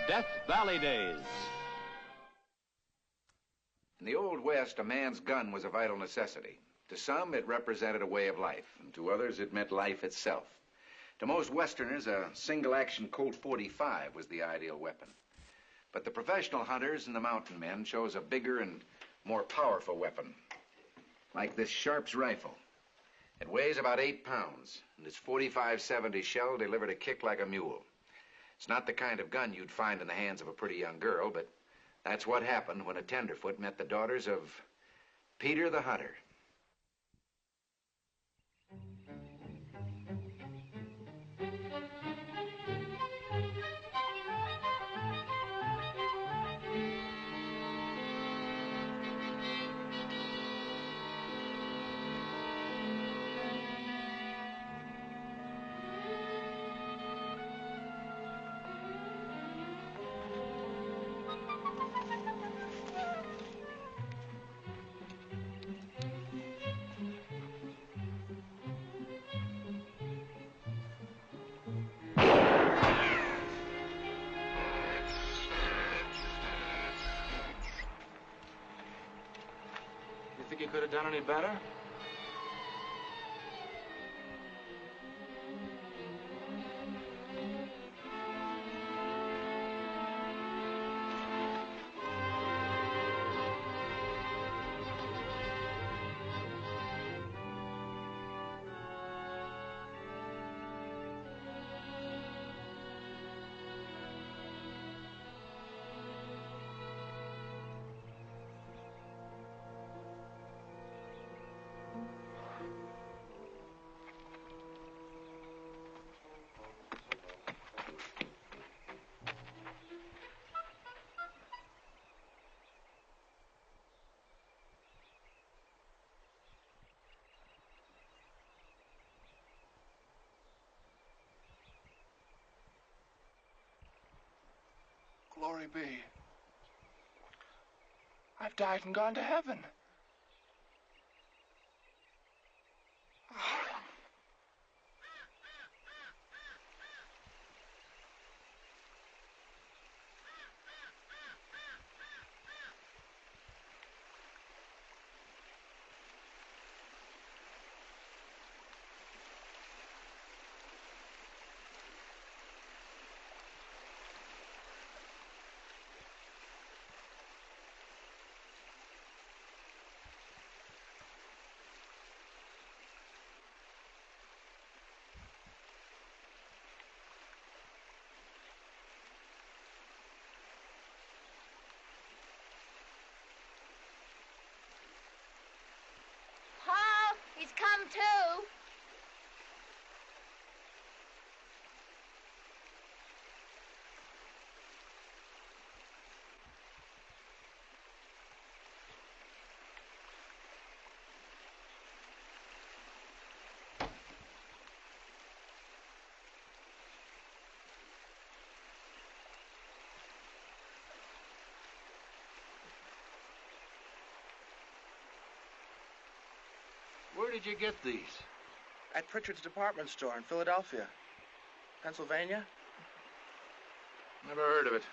Death Valley Days. In the Old West, a man's gun was a vital necessity. To some, it represented a way of life, and to others, it meant life itself. To most Westerners, a single-action Colt 45 was the ideal weapon. But the professional hunters and the mountain men chose a bigger and more powerful weapon, like this Sharps rifle. It weighs about 8 pounds, and its 45-70 shell delivered a kick like a mule. It's not the kind of gun you'd find in the hands of a pretty young girl, but that's what happened when a tenderfoot met the daughters of Peter the Hunter. You think you could have done any better? Glory be. I've died and gone to heaven. He's come too. Where did you get these? At Pritchard's department store in Philadelphia. Pennsylvania? Never heard of it.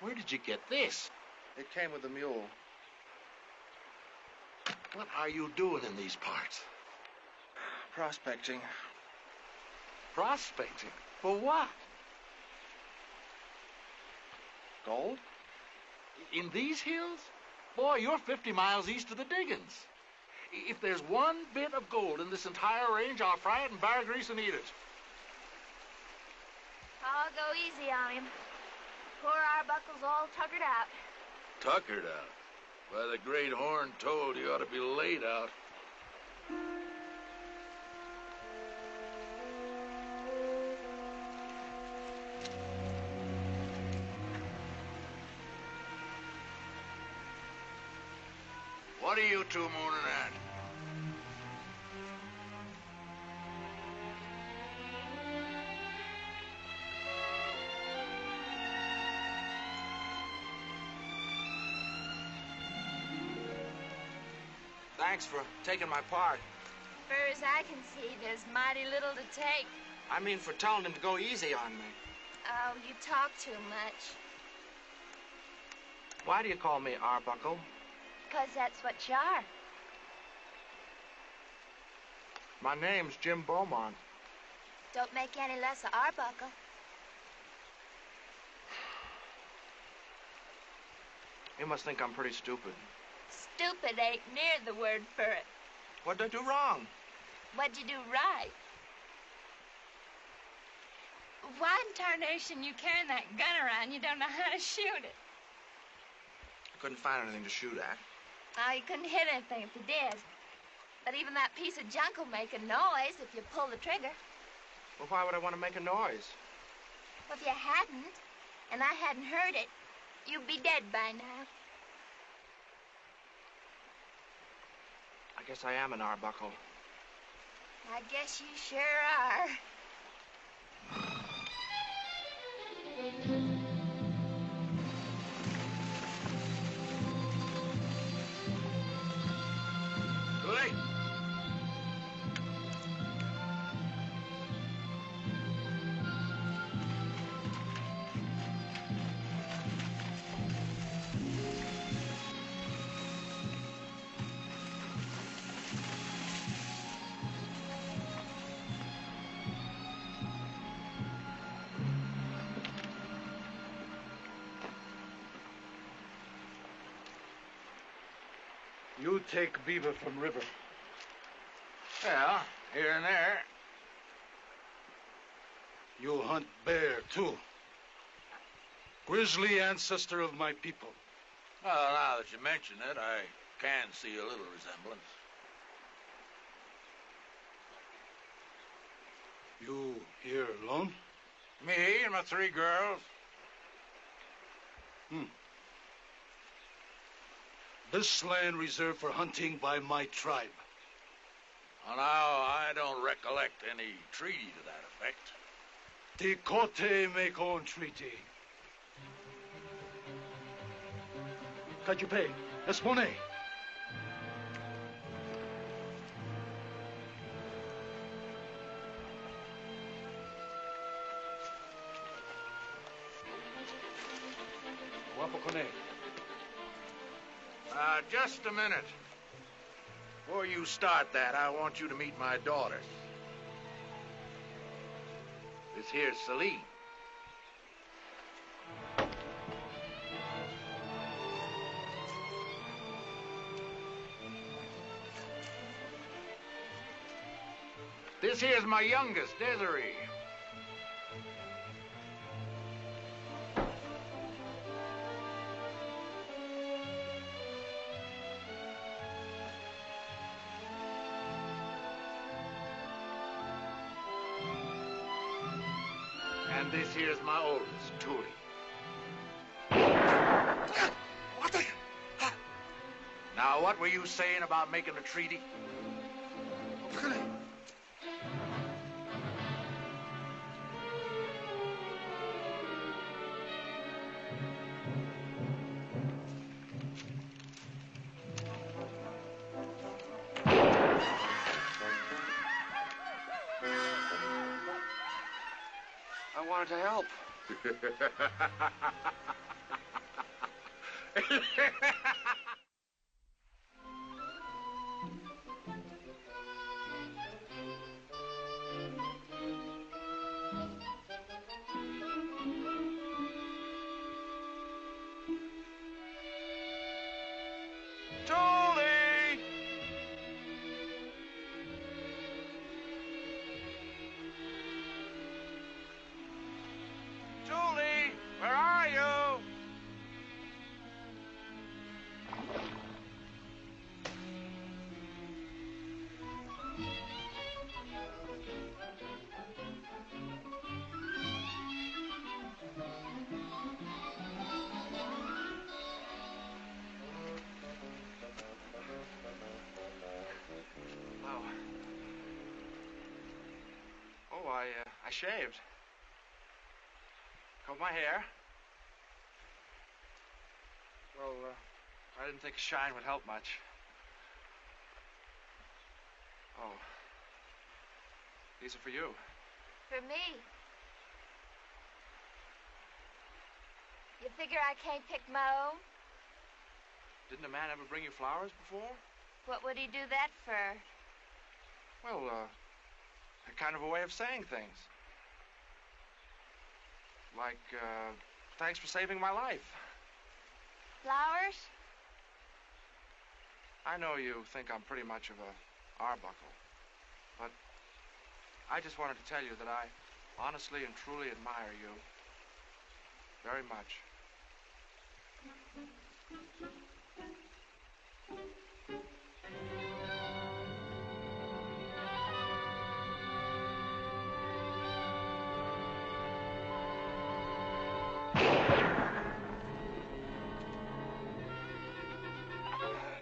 Where did you get this? It came with the mule. What are you doing in these parts? Prospecting. Prospecting? For what? Gold? In these hills? Boy, you're 50 miles east of the diggings. If there's one bit of gold in this entire range, I'll fry it in bar grease and eat it. I'll go easy on him. Poor Arbuckle's all tuckered out. Tuckered out? By the great horn toad, you ought to be laid out. What are you two mooning at? Thanks for taking my part. Far as I can see, there's mighty little to take. I mean for telling him to go easy on me. Oh, you talk too much. Why do you call me Arbuckle? 'Cause that's what you are. My name's Jim Beaumont. Don't make any less of Arbuckle. You must think I'm pretty stupid. Stupid ain't near the word for it. What'd I do wrong? What'd you do right? Why in tarnation you carrying that gun around? You don't know how to shoot it. I couldn't find anything to shoot at. Oh, you couldn't hit anything if you did. But even that piece of junk will make a noise if you pull the trigger. Well, why would I want to make a noise? Well, if you hadn't, and I hadn't heard it, you'd be dead by now. I guess I am an Arbuckle. I guess you sure are. Late. You take beaver from river. Well, here and there. You hunt bear, too. Grizzly ancestor of my people. Well, now that you mention it, I can see a little resemblance. You here alone? Me and my 3 girls. This land reserved for hunting by my tribe. Well, now, I don't recollect any treaty to that effect. The Cote make own treaty. Cajupe, Espone. Wapokone. Just a minute. Before you start that, I want you to meet my daughters. This here's Celine. This here's my youngest, Desiree. And this here's my oldest, Tuli. Now, what were you saying about making a treaty? I wanted to help. Tuli! Tuli, where are you? Oh, I shaved. Cut my hair. Well, I didn't think a shine would help much. Oh. These are for you. For me. You figure I can't pick my own? Didn't a man ever bring you flowers before? What would he do that for? Well, a kind of a way of saying things. Like, thanks for saving my life. Flowers? I know you think I'm pretty much of a Arbuckle, but I just wanted to tell you that I honestly and truly admire you very much.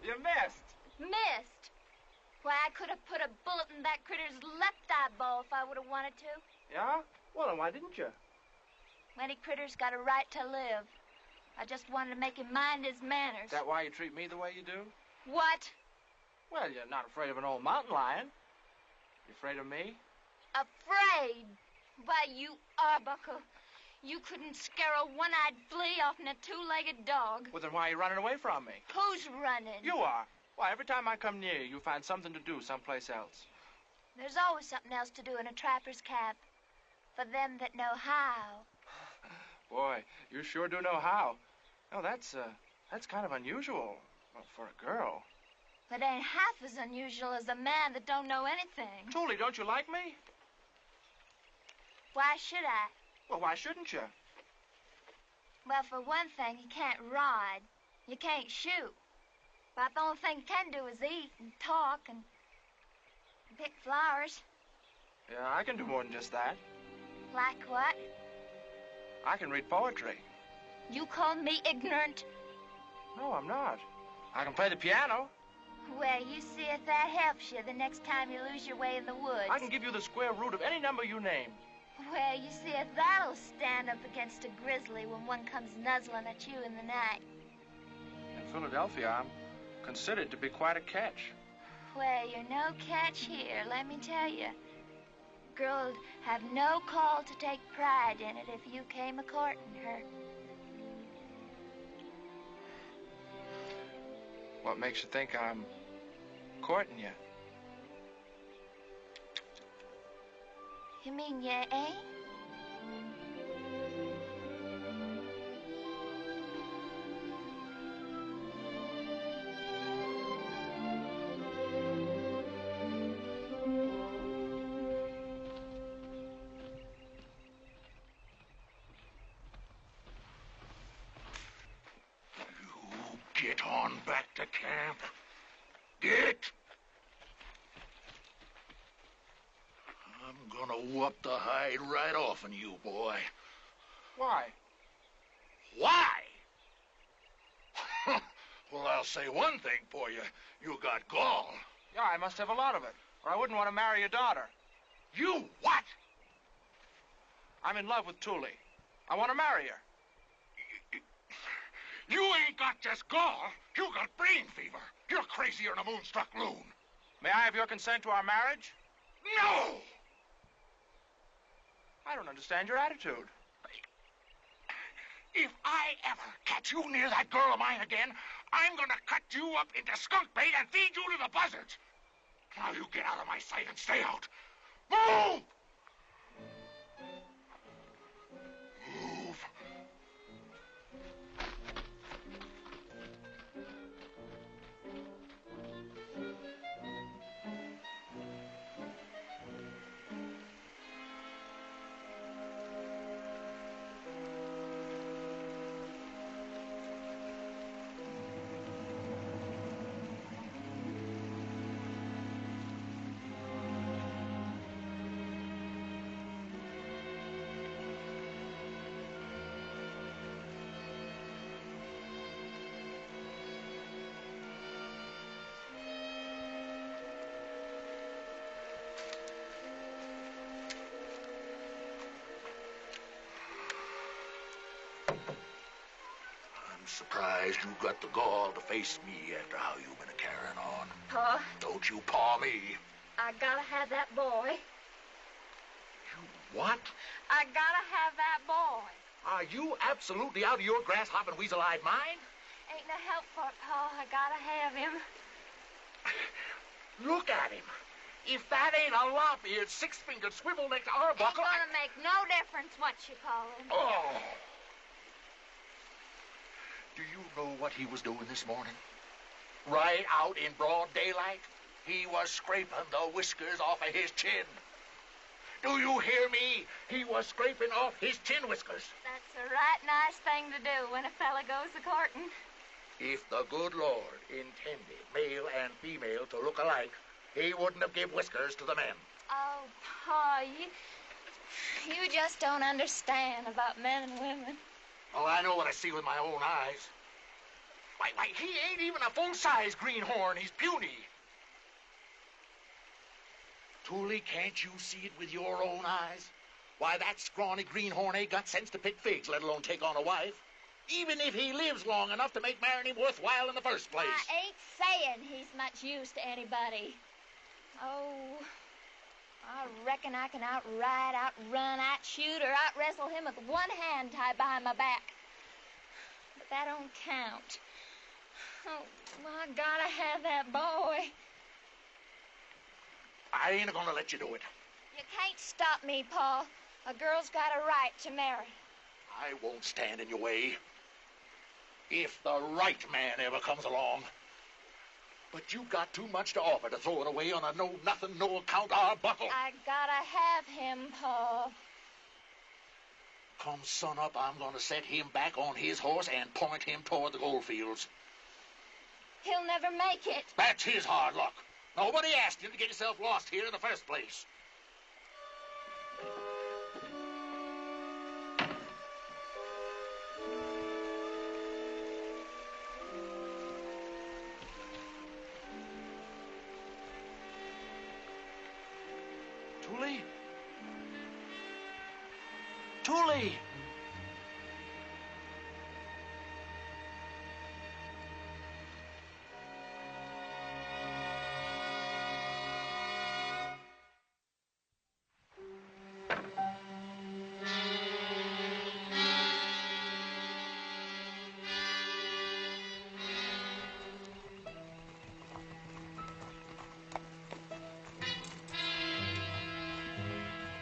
You missed. Missed? Why, I could have put a bullet in that critter's left eyeball if I would have wanted to. Yeah? Well, then why didn't you? Any critter's got a right to live. I just wanted to make him mind his manners. Is that why you treat me the way you do? What? Well, you're not afraid of an old mountain lion. You afraid of me? Afraid? Why, you Arbuckle. You couldn't scare a one-eyed flea off a two-legged dog. Well, then why are you running away from me? Who's running? You are. Why, every time I come near you, you find something to do someplace else. There's always something else to do in a trapper's camp. For them that know how. Boy, you sure do know how. Oh, that's kind of unusual for a girl. It ain't half as unusual as a man that don't know anything. Julie, don't you like me? Why should I? Well, why shouldn't you? Well, for one thing, you can't ride. You can't shoot. About the only thing you can do is eat and talk and pick flowers. Yeah, I can do more than just that. Like what? I can read poetry. You call me ignorant? No, I'm not. I can play the piano. Well, you see if that helps you the next time you lose your way in the woods. I can give you the square root of any number you name. Well, you see if that'll stand up against a grizzly when one comes nuzzling at you in the night. In Philadelphia, I'm considered to be quite a catch. Well, you're no catch here, let me tell you. Girl'd have no call to take pride in it if you came a-courting her. What makes you think I'm courting you? You mean you ain't? Get on back to camp. Get! I'm gonna whoop the hide right off of you, boy. Why? Why? Well, I'll say one thing for you. You got gall. Yeah, I must have a lot of it, or I wouldn't want to marry your daughter. You what? I'm in love with Thule. I want to marry her. You ain't got just gall. You got brain fever. You're crazier than a moonstruck loon. May I have your consent to our marriage? No! I don't understand your attitude. If I ever catch you near that girl of mine again, I'm gonna cut you up into skunk bait and feed you to the buzzards. Now you get out of my sight and stay out. Move! Move. Surprised you got the gall to face me after how you've been carrying on. Pa? Don't you paw me. I gotta have that boy. You what? I gotta have that boy. Are you absolutely out of your grasshopping weasel-eyed mind? Ain't no help for it, Pa. I gotta have him. Look at him. If that ain't a lop-eared, six-fingered, swivel-necked arbuckle... Ain't gonna make no difference what you call him. Oh! Do you know what he was doing this morning? Right out in broad daylight, he was scraping the whiskers off of his chin. Do you hear me? He was scraping off his chin whiskers. That's a right nice thing to do when a fella goes a-courting. If the good Lord intended male and female to look alike, he wouldn't have give whiskers to the men. Oh, Pa, you just don't understand about men and women. Oh, I know what I see with my own eyes. Why, he ain't even a full-size greenhorn. He's puny. Tooley, can't you see it with your own eyes? Why, that scrawny greenhorn ain't got sense to pick figs, let alone take on a wife. Even if he lives long enough to make marrying him worthwhile in the first place. I ain't saying he's much use to anybody. Oh, I reckon I can outride, outrun, outshoot, or out-wrestle him with one hand tied behind my back. But that don't count. Oh, I gotta have that boy. I ain't gonna let you do it. You can't stop me, Pa. A girl's got a right to marry. I won't stand in your way. If the right man ever comes along. But you got too much to offer to throw it away on a know-nothing, no-account arbuckle. I gotta have him, Pa. Come sunup, I'm gonna set him back on his horse and point him toward the goldfields. He'll never make it. That's his hard luck. Nobody asked you to get yourself lost here in the first place. Tooley? Tooley!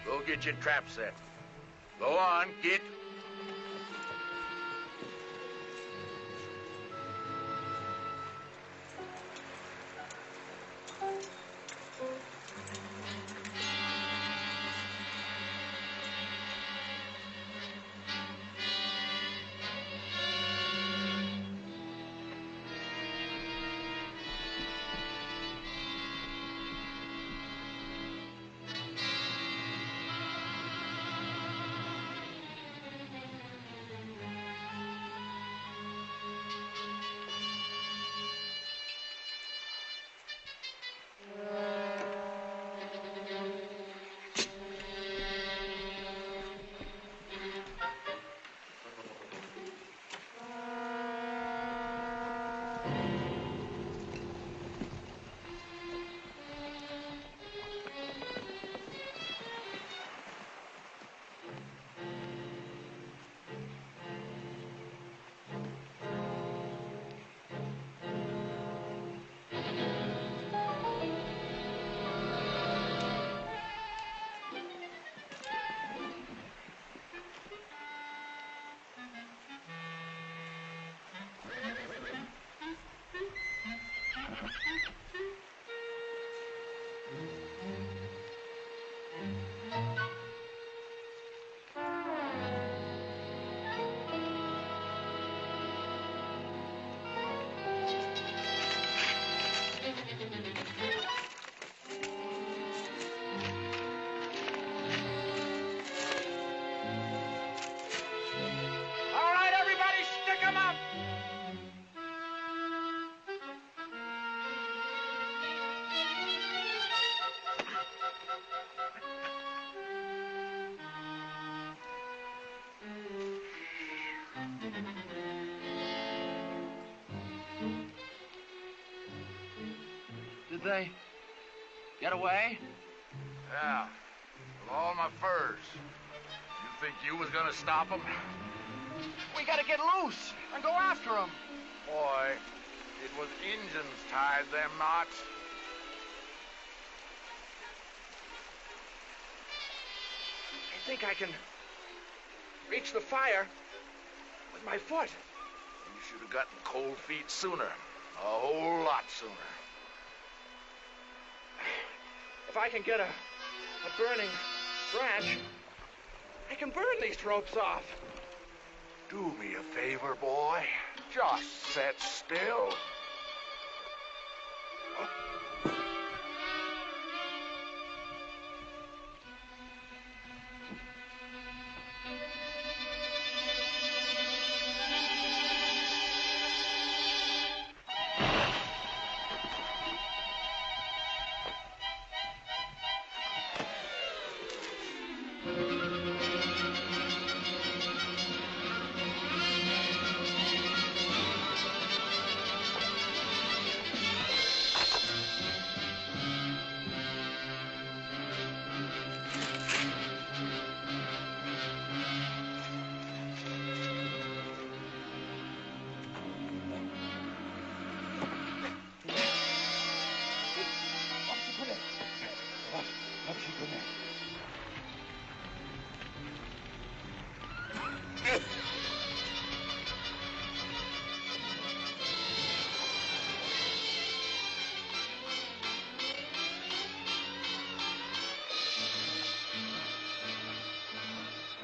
Go get your trap set. Go on, get. All right, everybody, stick 'em up. Did they? Get away? Yeah, with all my furs. You think you was gonna stop them? We gotta get loose and go after them. Boy, it was Injuns tied them knots. I think I can reach the fire with my foot. You should have gotten cold feet sooner. A whole lot sooner. If I can get a burning branch, I can burn these ropes off. Do me a favor, boy. Just sit still.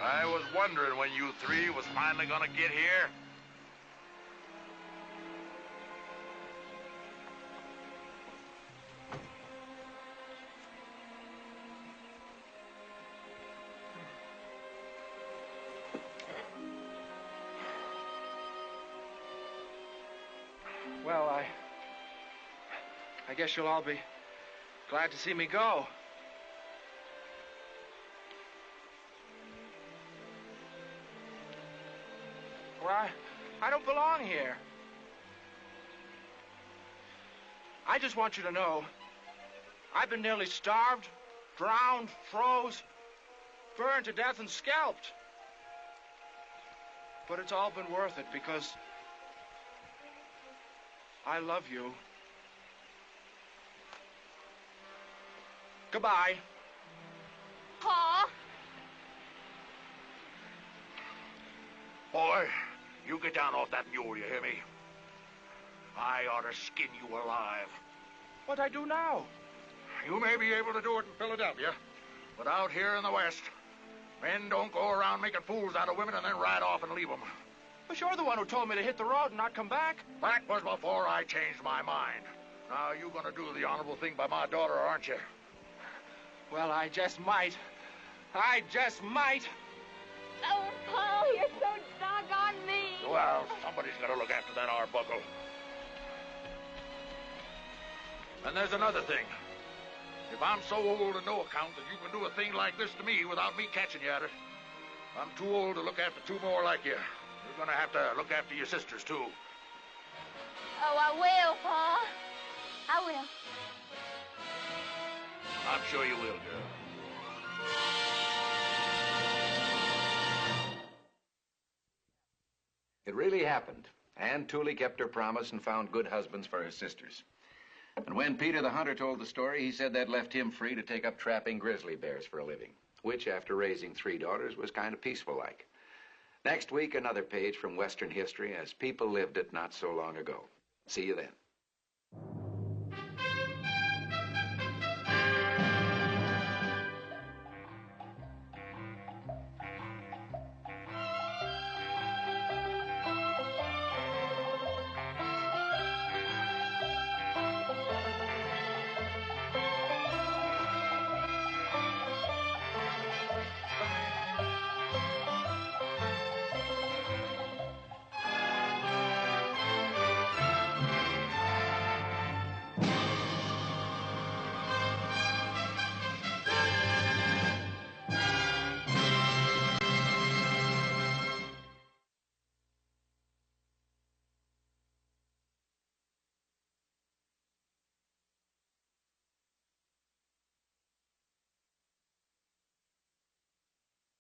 I was wondering when you three was finally gonna get here. Well, I guess you'll all be glad to see me go. Well, I don't belong here. I just want you to know, I've been nearly starved, drowned, froze, burned to death, and scalped. But it's all been worth it because I love you. Goodbye. Pa? Boy, you get down off that mule, you hear me? I ought to skin you alive. What'd I do now? You may be able to do it in Philadelphia, but out here in the West, men don't go around making fools out of women and then ride off and leave them. But you're the one who told me to hit the road and not come back. That was before I changed my mind. Now, you gonna do the honorable thing by my daughter, aren't you? Well, I just might. I just might. Oh, Paul, you're so doggone mean. Well, somebody's gotta look after that Arbuckle. And there's another thing. If I'm so old and no account that you can do a thing like this to me without me catching you at it, I'm too old to look after two more like you. You're gonna have to look after your sisters, too. Oh, I will, Pa. I will. I'm sure you will, girl. It really happened. Ann Tooley kept her promise and found good husbands for her sisters. And when Peter the Hunter told the story, he said that left him free to take up trapping grizzly bears for a living, which, after raising 3 daughters, was kind of peaceful-like. Next week, another page from Western history as people lived it not so long ago. See you then.